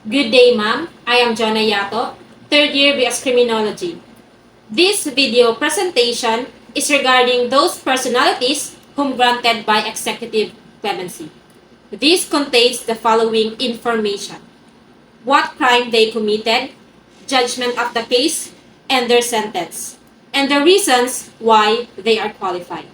Good day, ma'am. I am Jonna Yato, third year BS Criminology. This video presentation is regarding those personalities whom granted by executive clemency. This contains the following information: what crime they committed, judgment of the case, and their sentence, and the reasons why they are qualified.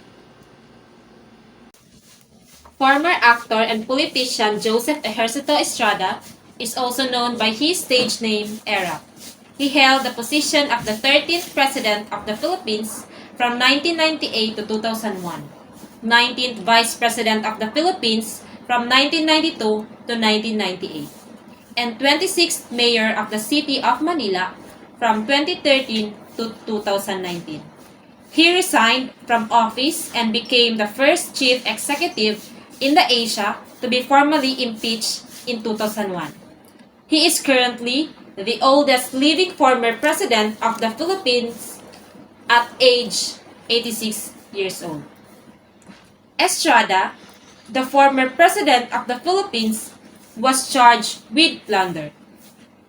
Former actor and politician Joseph Ejercito Estrada is also known by his stage name Era. He held the position of the 13th President of the Philippines from 1998 to 2001, 19th Vice President of the Philippines from 1992 to 1998, and 26th Mayor of the City of Manila from 2013 to 2019. He resigned from office and became the first chief executive in the Asia to be formally impeached in 2001. He is currently the oldest living former president of the Philippines at age 86 years old. Estrada, the former president of the Philippines, was charged with plunder.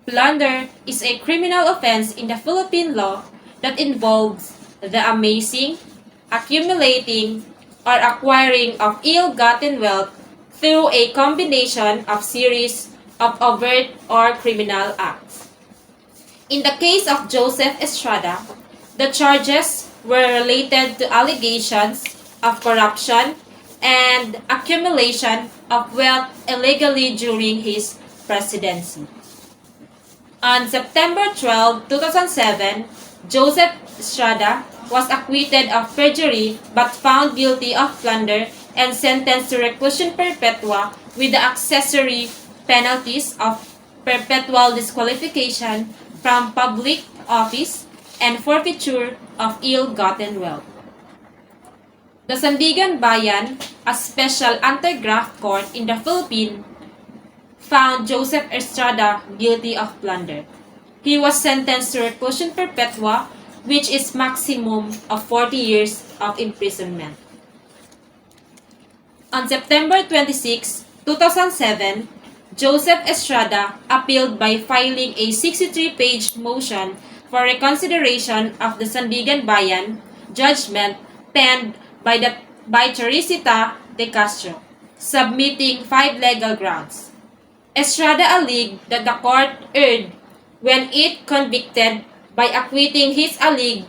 Plunder is a criminal offense in the Philippine law that involves the amassing, accumulating, or acquiring of ill-gotten wealth through a combination of series of overt or criminal acts. In the case of Joseph Estrada, the charges were related to allegations of corruption and accumulation of wealth illegally during his presidency. On September 12, 2007, Joseph Estrada was acquitted of perjury but found guilty of plunder and sentenced to reclusion perpetua with the accessory penalties of perpetual disqualification from public office and forfeiture of ill-gotten wealth. The Sandigan Bayan, a special anti-graft court in the Philippines, found Joseph Estrada guilty of plunder. He was sentenced to reclusion perpetua, which is maximum of 40 years of imprisonment. On September 26, 2007, Joseph Estrada appealed by filing a 63-page motion for reconsideration of the Sandigan Bayan judgment penned by Teresita de Castro, submitting 5 legal grounds. Estrada alleged that the court erred when it convicted by acquitting his alleged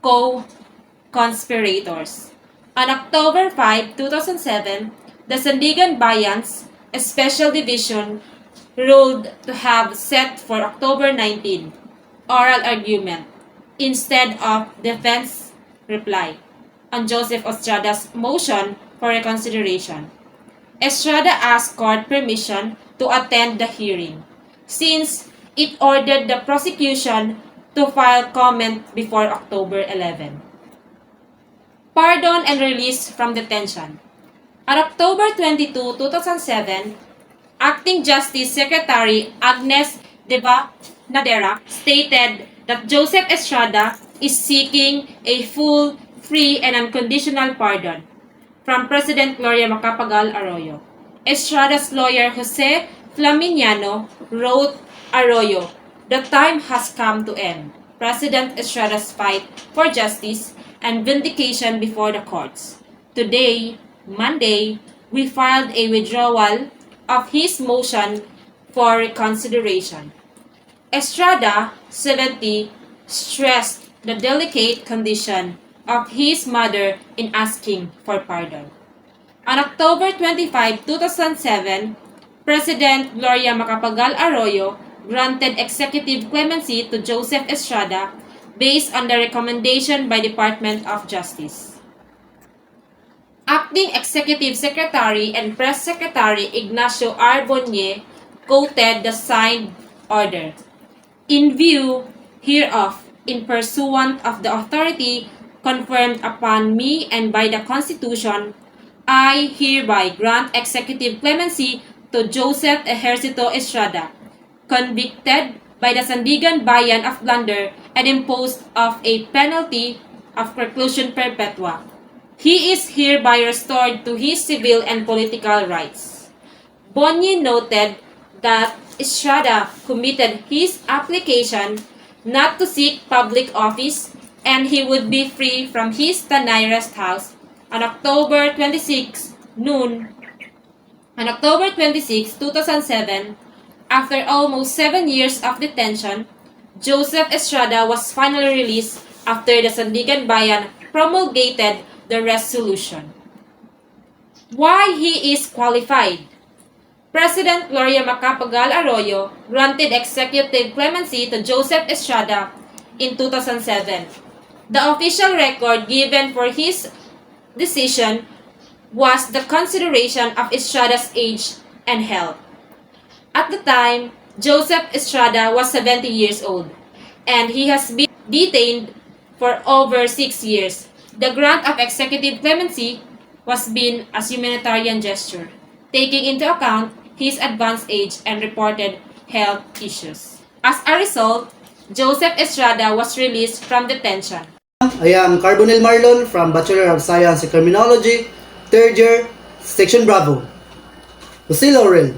co-conspirators. On October 5, 2007, the Sandigan Bayan's Special Division ruled to have set for October 19 oral argument instead of defense reply on Joseph Estrada's motion for reconsideration. Estrada asked court permission to attend the hearing, since it ordered the prosecution to file comment before October 11. Pardon and release from detention. On October 22, 2007, Acting Justice Secretary Agnes Deva Nadera stated that Joseph Estrada is seeking a full, free, and unconditional pardon from President Gloria Macapagal Arroyo. Estrada's lawyer Jose Flaminiano wrote Arroyo, "The time has come to end President Estrada's fight for justice and vindication before the courts. Today, Monday, we filed a withdrawal of his motion for reconsideration." Estrada, 70, stressed the delicate condition of his mother in asking for pardon. On October 25, 2007, President Gloria Macapagal Arroyo granted executive clemency to Joseph Estrada based on the recommendation by Department of Justice. Acting Executive Secretary and Press Secretary Ignacio R. Bonye quoted the signed order. "In view hereof, in pursuant of the authority confirmed upon me and by the Constitution, I hereby grant executive clemency to Joseph Ejercito Estrada, convicted by the Sandigan Bayan of plunder and imposed of a penalty of reclusion perpetua. He is hereby restored to his civil and political rights." Bonye noted that Estrada committed his application not to seek public office and he would be free from his Tanay rest house on October 26 noon on October 26, 2007. After almost 7 years of detention, Joseph Estrada was finally released after the Sandigan Bayan promulgated the resolution. Why he is qualified? President Gloria Macapagal Arroyo granted executive clemency to Joseph Estrada in 2007. The official record given for his decision was the consideration of Estrada's age and health. At the time, Joseph Estrada was 70 years old, and he has been detained for over 6 years. The grant of executive clemency was been as humanitarian gesture, taking into account his advanced age and reported health issues. As a result, Joseph Estrada was released from detention. I am Carbonel Marlon from Bachelor of Science in Criminology, 3rd year, Section Bravo. Jose Laurel.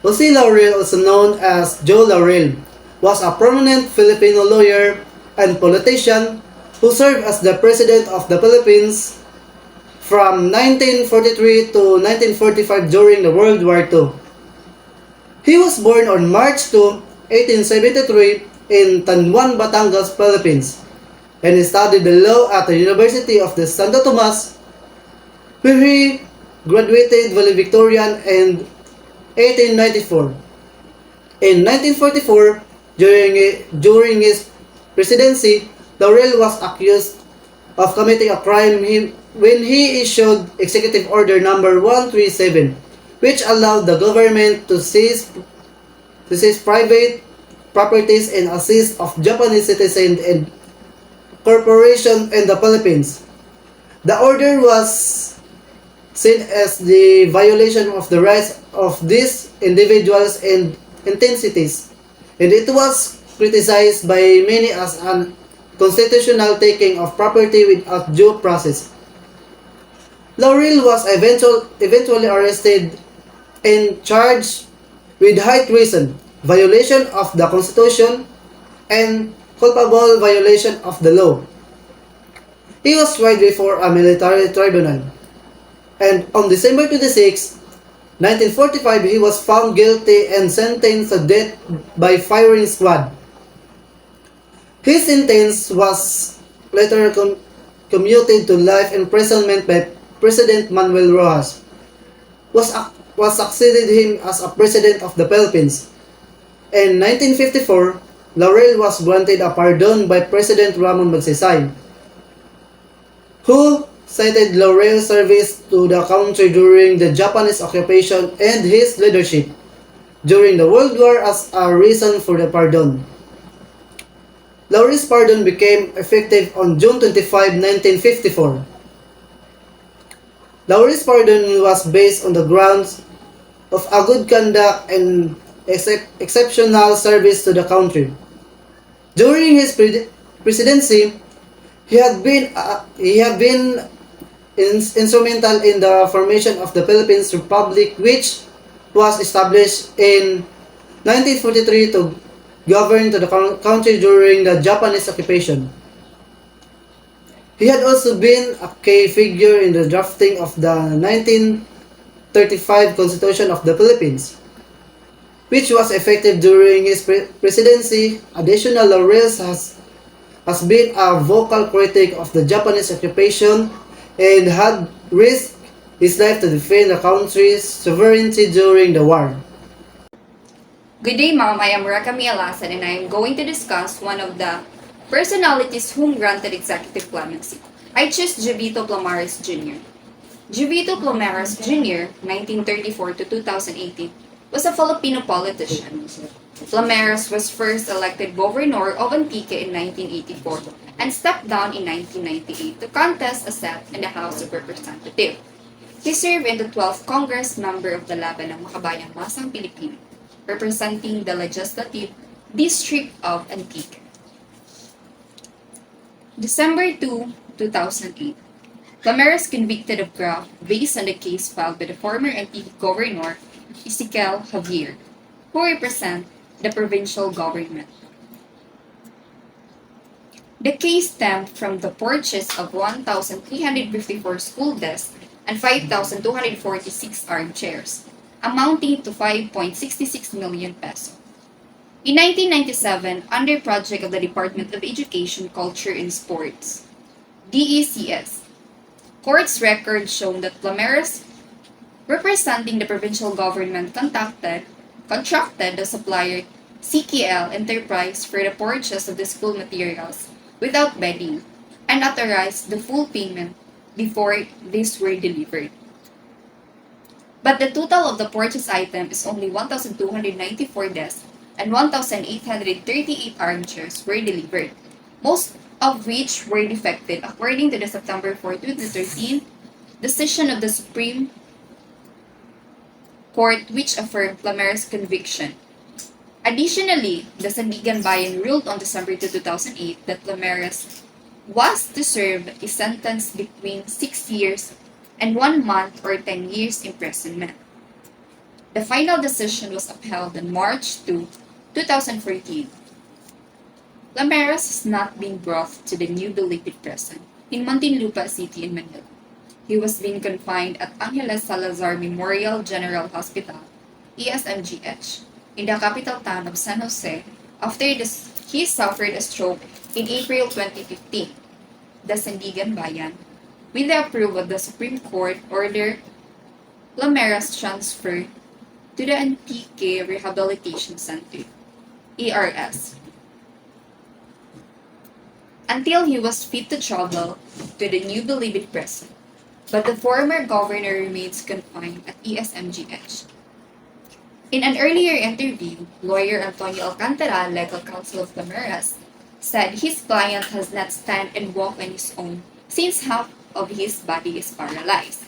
Jose Laurel, also known as Joe Laurel, was a prominent Filipino lawyer and politician who served as the President of the Philippines from 1943 to 1945 during the World War II. He was born on March 2, 1873 in Tanwan, Batangas, Philippines, and he studied the law at the University of the Santo Tomas, where he graduated valedictorian in 1894. In 1944, during his presidency, Laurel was accused of committing a crime when he issued Executive Order Number 137, which allowed the government to seize private properties and assist of Japanese citizens and corporations in the Philippines. The order was seen as the violation of the rights of these individuals and entities, and it was criticized by many as an constitutional taking of property without due process. Laurel was eventually arrested and charged with high treason, violation of the Constitution, and culpable violation of the law. He was tried before a military tribunal, and on December 26, 1945, he was found guilty and sentenced to death by firing squad. His sentence was later commuted to life imprisonment by President Manuel Rojas, was succeeded him as a president of the Philippines. In 1954, Laurel was granted a pardon by President Ramon Magsaysay, who cited Laurel's service to the country during the Japanese occupation and his leadership during the World War as a reason for the pardon. Laurel's pardon became effective on June 25, 1954. Laurel's pardon was based on the grounds of a good conduct and exceptional service to the country. During his presidency, he had been instrumental in the formation of the Philippines Republic, which was established in 1943 to govern to the country during the Japanese occupation. He had also been a key figure in the drafting of the 1935 Constitution of the Philippines, which was effective during his presidency. Additionally, Laurel has been a vocal critic of the Japanese occupation and had risked his life to defend the country's sovereignty during the war. Good day, ma'am. I am Rakami Alasan and I am going to discuss one of the personalities whom granted executive clemency. I choose Jovito Plamares Jr. Jovito Plamares Jr., 1934 to 2018, was a Filipino politician. Plamares was first elected governor of Antique in 1984 and stepped down in 1998 to contest a seat in the House of Representatives. He served in the 12th Congress, member of the Laban ng Makabayang Masang Pilipino, representing the Legislative District of Antique. December 2, 2008, Plamares convicted of graft based on the case filed by the former Antique Governor Ezekiel Javier, who represent the provincial government. The case stemmed from the purchase of 1,354 school desks and 5,246 armchairs, amounting to 5.66 million peso. In 1997, under project of the Department of Education, Culture and Sports, DECS, court's records shown that Lameras, representing the provincial government, contracted the supplier CKL Enterprise for the purchase of the school materials without bidding and authorized the full payment before these were delivered. But the total of the purchase item is only 1,294 desks and 1,838 armchairs were delivered, most of which were defective according to the September 4, 2013 decision of the Supreme Court which affirmed Lamer's conviction. Additionally, the Sandigan Bayan ruled on December 2, 2008 that Lameras was to serve a sentence between 6 years and 1 month or 10 years imprisonment. The final decision was upheld on March 2, 2014. Lameras has not been brought to the new belated prison in Muntinlupa City in Manila. He was being confined at Angeles Salazar Memorial General Hospital, ESMGH, in the capital town of San Jose after he suffered a stroke in April 2015. The Sandigan Bayan, with the approval of the Supreme Court, ordered Lameras transferred to the Antique Rehabilitation Center, ERS, until he was fit to travel to the new believed prison. But the former governor remains confined at ESMGH. In an earlier interview, lawyer Antonio Alcantara, legal counsel of Lameras, said his client has not stand and walk on his own since half of his body is paralyzed.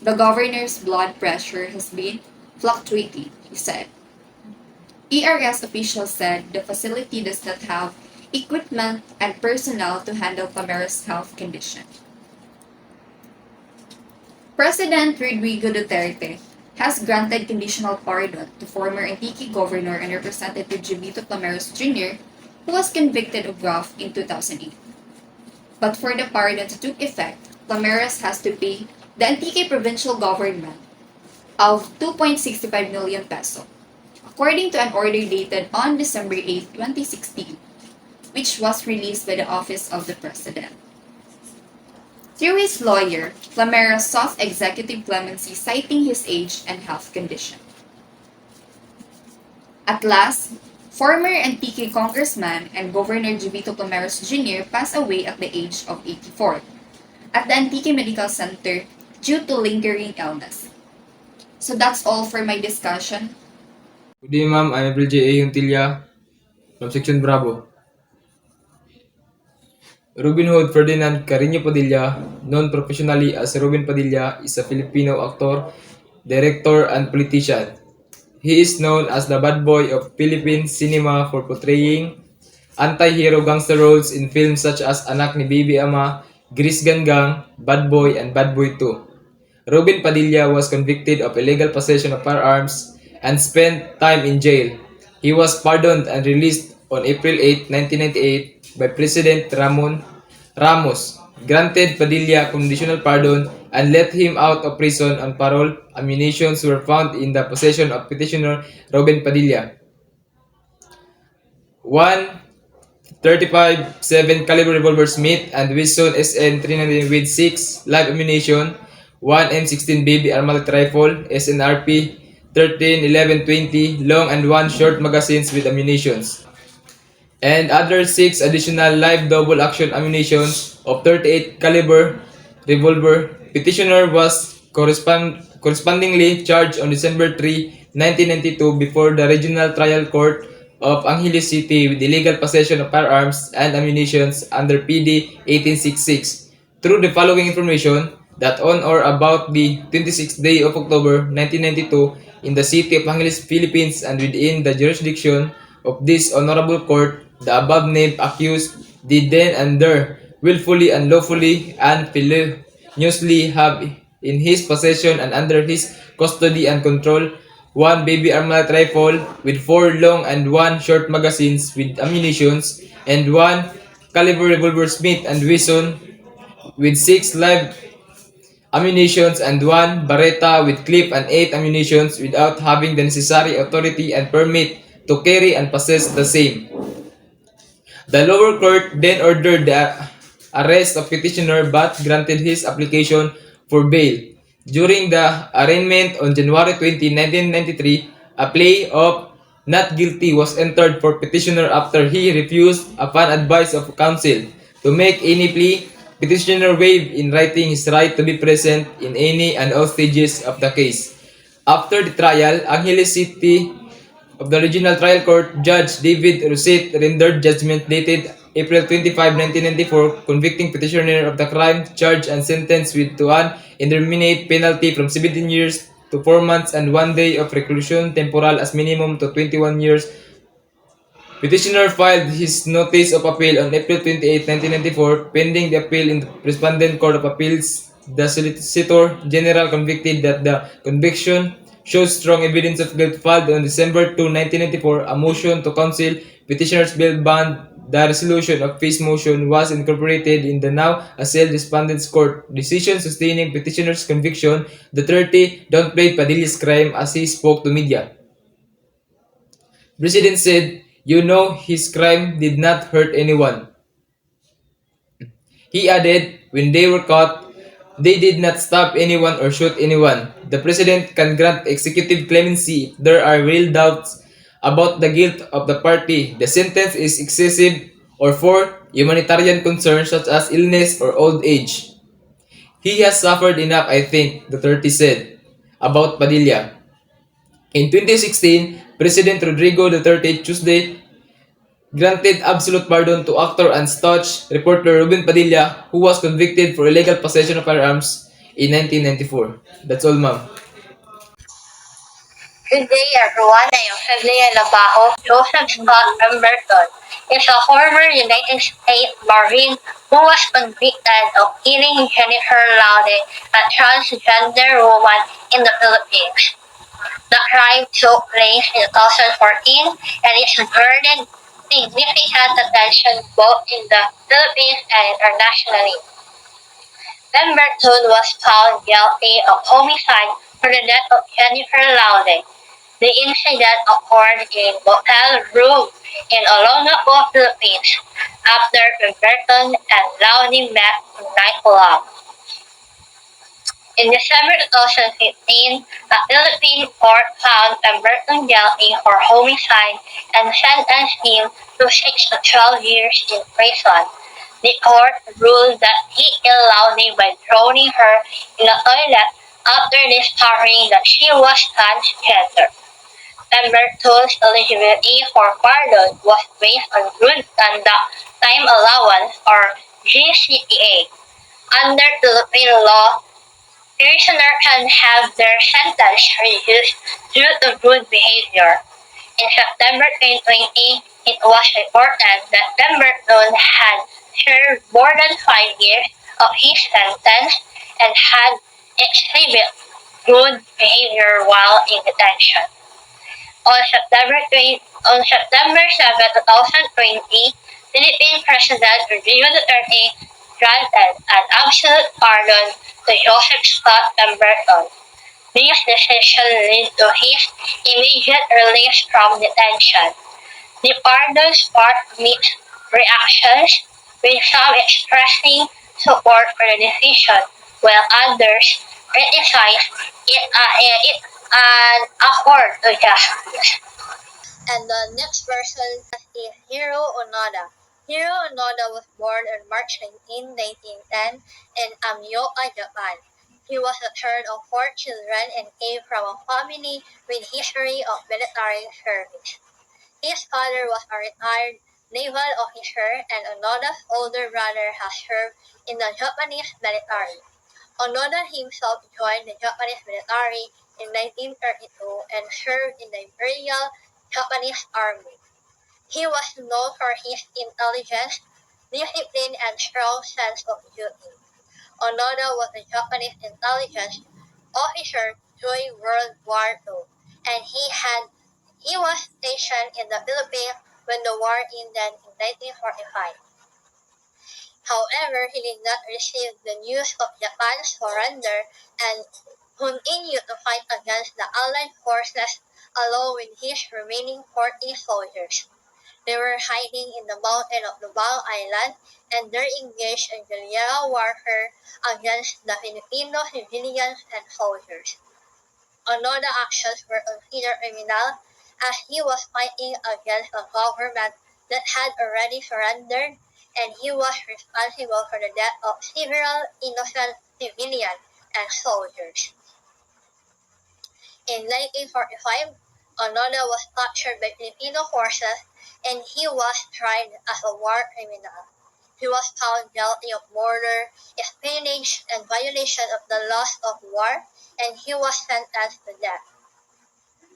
The governor's blood pressure has been fluctuating, he said. ERS officials said the facility does not have equipment and personnel to handle Lameras' health condition. President Rodrigo Duterte has granted conditional pardon to former Antique Governor and Representative Jovito Lameras Jr., who was convicted of graft in 2008. But for the pardon to take effect, Lameras has to pay the Antique provincial government of 2.65 million peso, according to an order dated on December 8, 2016, which was released by the Office of the President. Through his lawyer, Lameras sought executive clemency citing his age and health condition. At last, former Antique Congressman and Governor Jovito Lameras Jr. passed away at the age of 84 at the Antique Medical Center due to lingering illness. So that's all for my discussion. Good day, ma'am. I'm April J.A. Huntilla from Section Bravo. Robin Hood Ferdinand Carreño Padilla, known professionally as Robin Padilla, is a Filipino actor, director, and politician. He is known as the bad boy of Philippine cinema for portraying anti-hero gangster roles in films such as Anak ni Bibi Ama, Gris Ganggang, Bad Boy, and Bad Boy 2. Robin Padilla was convicted of illegal possession of firearms and spent time in jail. He was pardoned and released on April 8, 1998 by President Ramon Ramos, granted Padilla conditional pardon and let him out of prison on parole. Ammunitions were found in the possession of petitioner Robin Padilla. 1.35-7 caliber revolver Smith and Wesson SN390 with 6 live ammunition, 1 M16 baby automatic rifle SNRP 13-11-20 long and 1 short magazines with ammunitions, and other 6 additional live double action ammunition of 38 caliber revolver. Petitioner was correspondingly charged on December 3, 1992 before the Regional Trial Court of Angeles City with illegal possession of firearms and ammunition under PD 1866. Through the following information, that on or about the 26th day of October 1992 in the city of Angeles, Philippines, and within the jurisdiction of this honorable court, the above named accused did then and there willfully, unlawfully, and feloniously have in his possession and under his custody and control one baby armalite rifle with 4 long and 1 short magazines with ammunitions, and 1 caliber revolver Smith and Wesson with 6 live ammunitions, and 1 Beretta with clip and 8 ammunitions without having the necessary authority and permit to carry and possess the same. The lower court then ordered the arrest of petitioner but granted his application for bail. During the arraignment on January 20, 1993, a plea of not guilty was entered for petitioner after he refused, upon advice of counsel, to make any plea. Petitioner waived in writing his right to be present in any and all stages of the case. After the trial, Angeles City of the Regional Trial Court, Judge David Rosette rendered judgment dated April 25, 1994, convicting petitioner of the crime charged and sentenced with to an indeterminate penalty from 17 years to 4 months and 1 day of reclusion temporal as minimum to 21 years. Petitioner filed his notice of appeal on April 28, 1994, pending the appeal in the Respondent Court of Appeals. The Solicitor General convicted that the conviction shows strong evidence of guilt, filed on December 2, 1994, a motion to counsel petitioner's bail bond. The resolution of his motion was incorporated in the now assailed Respondent's Court decision sustaining petitioner's conviction. The 30 downplayed Padilla's crime as he spoke to media. President said, "You know, his crime did not hurt anyone." He added, "When they were caught, they did not stab anyone or shoot anyone." The President can grant executive clemency if there are real doubts about the guilt of the party, the sentence is excessive, or for humanitarian concerns such as illness or old age. "He has suffered enough, I think," Duterte said about Padilla. In 2016, President Rodrigo Duterte Tuesday granted absolute pardon to actor and staunch reporter Ruben Padilla, who was convicted for illegal possession of firearms in 1994. That's all, ma'am. Good day everyone, I am Feblia Labajo. Joseph Scott Pemberton is a former United States Marine who was convicted of killing Jennifer Laude, a transgender woman in the Philippines. The crime took place in 2014 and it garnered significant attention both in the Philippines and internationally. Pemberton was found guilty of homicide for the death of Jennifer Laude. The incident occurred in a motel room in Olongapo, Philippines, after Pemberton and Laude met in nightclub. In December 2015, a Philippine court found Pemberton guilty for homicide and sentenced him to 6 to 12 years in prison. The court ruled that he killed Laude by drowning her in a toilet after discovering that she was transgender. Pemberton's eligibility for pardon was based on Good Conduct Time Allowance or GCTA. Under Philippine law, prisoner can have their sentence reduced due to good behavior. In September 2020, it was reported that Pemberton had served more than 5 years of his sentence and had exhibited good behavior while in detention. On September 7, 2020, Philippine President Rodrigo Duterte granted an absolute pardon to Joseph Scott Pemberton. This decision led to his immediate release from detention. The pardon sparked mixed reactions, with some expressing support for the decision, while others criticized it an accord to justice. And the next person is Hiro Onoda. Hiro Onoda was born on March 19, 1910 in Amioka, Japan. He was the third of 4 children and came from a family with history of military service. His father was a retired naval officer and Onoda's older brother has served in the Japanese military. Onoda himself joined the Japanese military in 1932 and served in the Imperial Japanese Army. He was known for his intelligence, discipline, and strong sense of duty. Onoda was a Japanese intelligence officer during World War II and he was stationed in the Philippines when the war ended in 1945. However, he did not receive the news of Japan's surrender and continued to fight against the Allied forces along with his remaining 40 soldiers. They were hiding in the mountain of Lubao Island and they engaged in guerrilla warfare against the Filipino civilians and soldiers. Although the actions were considered criminal, as he was fighting against a government that had already surrendered, and he was responsible for the death of several innocent civilians and soldiers. In 1945, Onoda was captured by Filipino forces and he was tried as a war criminal. He was found guilty of murder, espionage, and violation of the laws of war, and he was sentenced to death.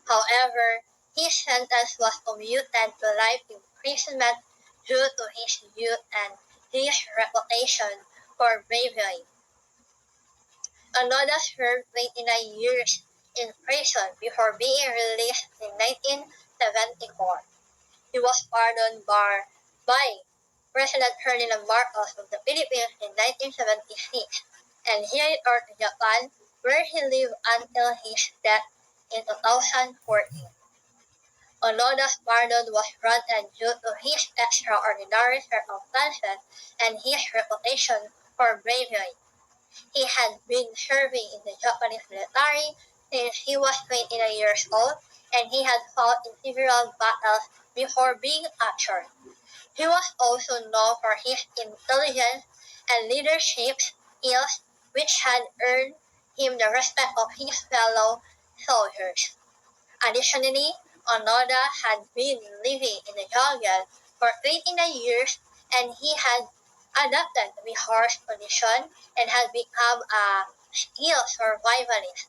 However, his sentence was commuted to life imprisonment due to his youth and his reputation for bravery. Anoda served 29 years in prison before being released in 1974. He was pardoned by President Ferdinand Marcos of the Philippines in 1976, and he returned to Japan, where he lived until his death in 2014. Onoda's pardon was granted due to his extraordinary circumstances and his reputation for bravery. He had been serving in the Japanese military since he was 29 years old, and he had fought in several battles before being captured. He was also known for his intelligence and leadership skills, which had earned him the respect of his fellow soldiers. Additionally, Onoda had been living in the jungle for 29 years and he had adapted to the harsh condition and had become a skilled survivalist.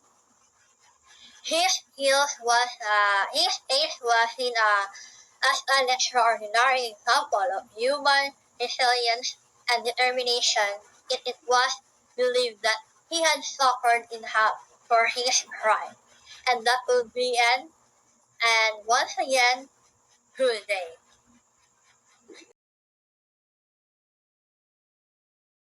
His case was seen as an extraordinary example of human resilience and determination. It was believed that he had suffered enough for his crime, and that would be an and once again, good day.